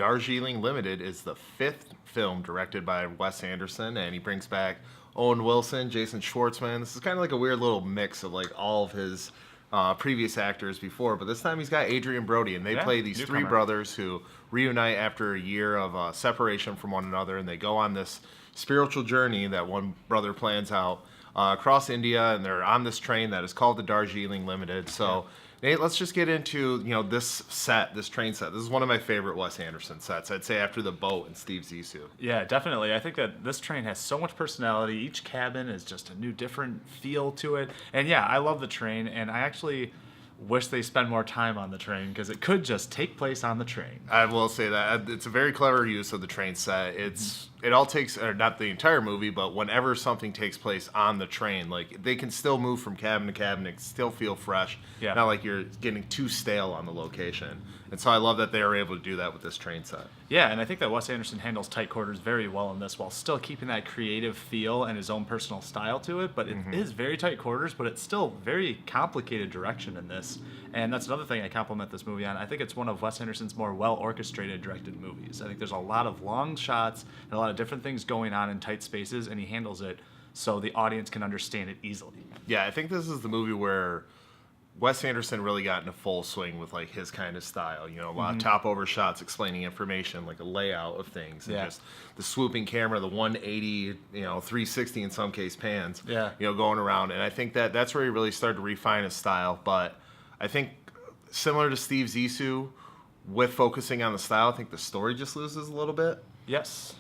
Darjeeling Limited is the fifth film directed by Wes Anderson, and he brings back Owen Wilson, Jason Schwartzman. This is kind of like a weird little mix of like all of his previous actors before, but this time he's got Adrian Brody, and they play these three brothers who reunite after a year of separation from one another, and they go on this spiritual journey that one brother plans out across India, and they're on this train that is called the Darjeeling Limited. So, Nate, let's just get into this train set. This is one of my favorite Wes Anderson sets. I'd say after The Boat and Steve Zissou. Yeah, definitely. I think that this train has so much personality. Each cabin is just a new, different feel to it. And yeah, I love the train, and I actually wish they spend more time on the train because it could just take place on the train. I will say that it's a very clever use of the train set. It all takes, or not the entire movie, but whenever something takes place on the train, like they can still move from cabin to cabin, it can still feel fresh. Yeah. Not like you're getting too stale on the location. And so I love that they are able to do that with this train set. Yeah, and I think that Wes Anderson handles tight quarters very well in this while still keeping that creative feel and his own personal style to it. But it is very tight quarters, but it's still very complicated direction in this. And that's another thing I compliment this movie on. I think it's one of Wes Anderson's more well-orchestrated directed movies. I think there's a lot of long shots and a lot of different things going on in tight spaces, and he handles it so the audience can understand it easily. Yeah, I think this is the movie where Wes Anderson really got into full swing with like his kind of style. A lot of top over shots explaining information, like a layout of things, and just the swooping camera, the 180, 360 in some case pans, going around. And I think that's where he really started to refine his style. But I think similar to Steve Zissou, with focusing on the style, I think the story just loses a little bit. Yes.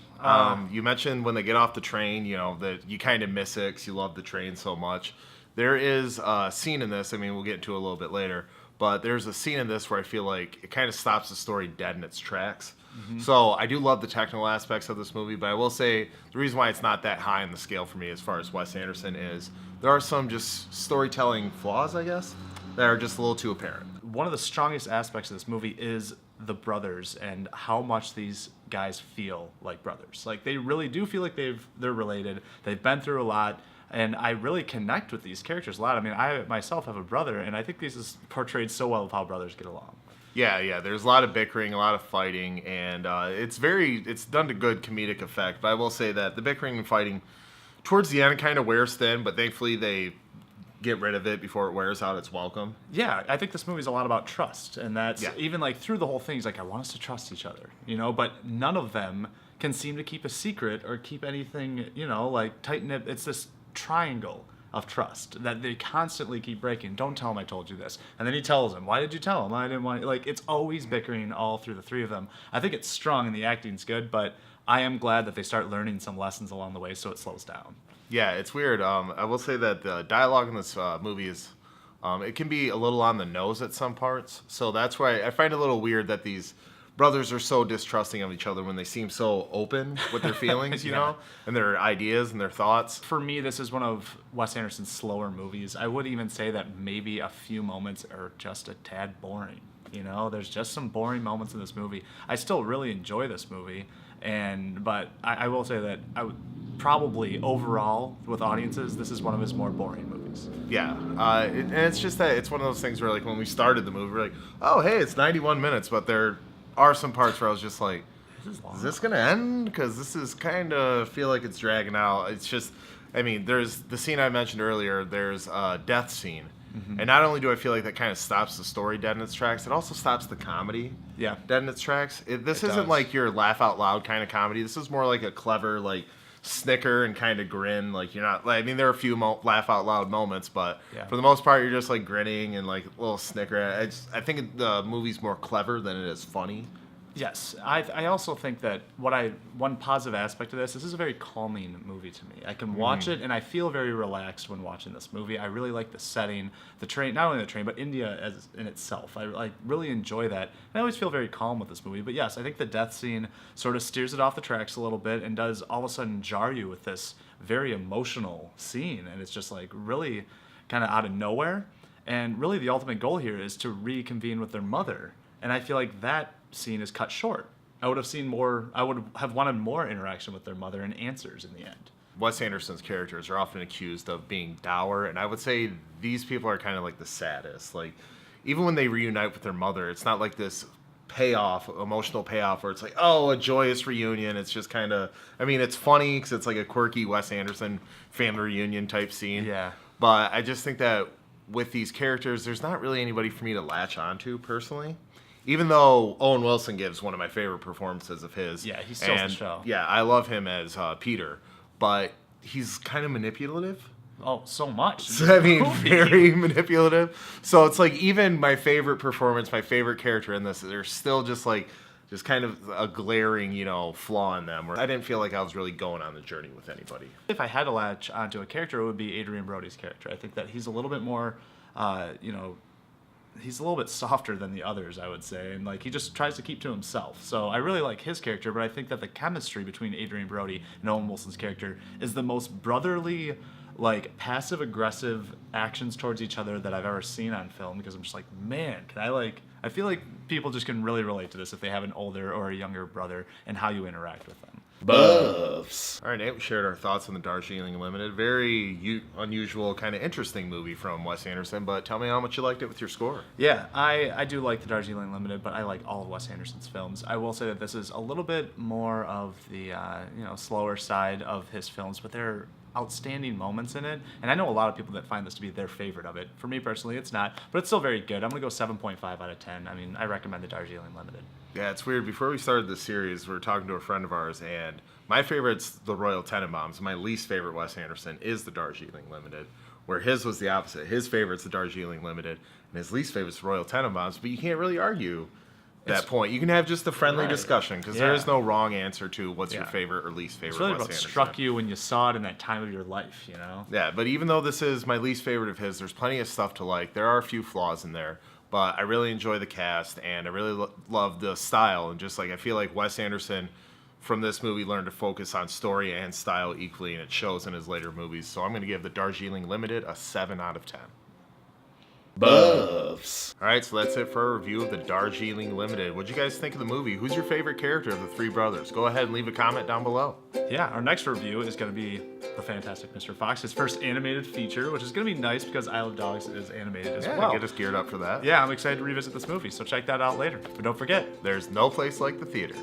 You mentioned when they get off the train, that you kind of miss it because you love the train so much. There is a scene in this, we'll get into it a little bit later, but there's a scene in this where I feel like it kind of stops the story dead in its tracks. So I do love the technical aspects of this movie, but I will say the reason why it's not that high on the scale for me as far as Wes Anderson is, there are some just storytelling flaws, I guess, that are just a little too apparent. One of the strongest aspects of this movie is the brothers and how much these guys feel like brothers. Like they really do feel like they're related. They've been through a lot. And I really connect with these characters a lot. I myself have a brother, and I think this is portrayed so well of how brothers get along. Yeah. There's a lot of bickering, a lot of fighting, and it's done to good comedic effect. But I will say that the bickering and fighting towards the end kind of wears thin, but thankfully they get rid of it before it wears out its welcome. Yeah, I think this movie's a lot about trust, and that's even like through the whole thing, he's like, I want us to trust each other, but none of them can seem to keep a secret or keep anything, like tighten it. It's this triangle of trust that they constantly keep breaking. Don't tell him I told you this. And then he tells him, why did you tell him? I didn't want, it's always bickering all through the three of them. I think it's strong and the acting's good, but I am glad that they start learning some lessons along the way so it slows down. Yeah, it's weird. I will say that the dialogue in this movie is, it can be a little on the nose at some parts. So that's why I find it a little weird that these brothers are so distrusting of each other when they seem so open with their feelings, and their ideas and their thoughts. For me, this is one of Wes Anderson's slower movies. I would even say that maybe a few moments are just a tad boring. There's just some boring moments in this movie. I still really enjoy this movie, but I will say that I would probably overall with audiences, this is one of his more boring movies. Yeah, and it's just that it's one of those things where like when we started the movie, we're like, oh hey, it's 91 minutes, but there are some parts where I was just like, is this going to end? Because this is kind of feel like it's dragging out. It's just, there's the scene I mentioned earlier, there's a death scene. And not only do I feel like that kind of stops the story dead in its tracks, it also stops the comedy dead in its tracks. This isn't like your laugh out loud kind of comedy. This is more like a clever, like, snicker and kind of grin. Like, you're not, there are a few laugh out loud moments, but for the most part, you're just like grinning and like a little snicker. I think the movie's more clever than it is funny. Yes, I also think that one positive aspect of this is a very calming movie to me. I can watch it and I feel very relaxed when watching this movie. I really like the setting, the train, not only the train, but India as in itself. I really enjoy that. And I always feel very calm with this movie. But yes, I think the death scene sort of steers it off the tracks a little bit and does all of a sudden jar you with this very emotional scene. And it's just like really kind of out of nowhere. And really the ultimate goal here is to reconvene with their mother. And I feel like that scene is cut short. I would have wanted more interaction with their mother and answers in the end. Wes Anderson's characters are often accused of being dour, and I would say these people are kind of like the saddest. Like, even when they reunite with their mother, it's not like this emotional payoff, where it's like, oh, a joyous reunion. It's just kind of, I mean, it's funny because it's like a quirky Wes Anderson family reunion type scene. Yeah. But I just think that with these characters, there's not really anybody for me to latch onto personally. Even though Owen Wilson gives one of my favorite performances of his. Yeah, he steals the show. Yeah, I love him as Peter, but he's kind of manipulative. Oh, so much. So, I mean, very manipulative. So it's like even my favorite performance, my favorite character in this, they're still just kind of a glaring, flaw in them. Where I didn't feel like I was really going on the journey with anybody. If I had to latch onto a character, it would be Adrian Brody's character. I think that he's a little bit more, he's a little bit softer than the others, I would say, and he just tries to keep to himself. So I really like his character, but I think that the chemistry between Adrian Brody and Owen Wilson's character is the most brotherly, passive-aggressive actions towards each other that I've ever seen on film, because I'm just like, man, I feel like people just can really relate to this if they have an older or a younger brother and how you interact with them. Buffs. All right, Nate, we shared our thoughts on the Darjeeling Limited. Very unusual, kind of interesting movie from Wes Anderson, but tell me how much you liked it with your score. Yeah, I do like the Darjeeling Limited, but I like all of Wes Anderson's films. I will say that this is a little bit more of the slower side of his films, but there are outstanding moments in it, and I know a lot of people that find this to be their favorite of it. For me personally, it's not, but it's still very good. I'm going to go 7.5 out of 10. I mean, I recommend the Darjeeling Limited. Yeah, it's weird. Before we started this series, we were talking to a friend of ours, and my favorite's the Royal Tenenbaums. My least favorite Wes Anderson is the Darjeeling Limited, where his was the opposite. His favorite's the Darjeeling Limited, and his least favorite's the Royal Tenenbaums, but you can't really argue that point. You can have just a friendly discussion, because there is no wrong answer to what's your favorite or least favorite It's really Wes what Anderson. struck you when you saw it in that time of your life, Yeah, but even though this is my least favorite of his, there's plenty of stuff to like. There are a few flaws in there, but I really enjoy the cast, and I really love the style, and just I feel like Wes Anderson from this movie learned to focus on story and style equally, and it shows in his later movies. So I'm going to give the Darjeeling Limited a 7 out of 10. Buffs. All right, so that's it for our review of the Darjeeling Limited. What'd you guys think of the movie? Who's your favorite character of the three brothers? Go ahead and leave a comment down below. Yeah, our next review is going to be The Fantastic Mr. Fox, his first animated feature, which is going to be nice because Isle of Dogs is animated as well. Get us geared up for that. Yeah, I'm excited to revisit this movie, so check that out later. But don't forget, there's no place like the theater.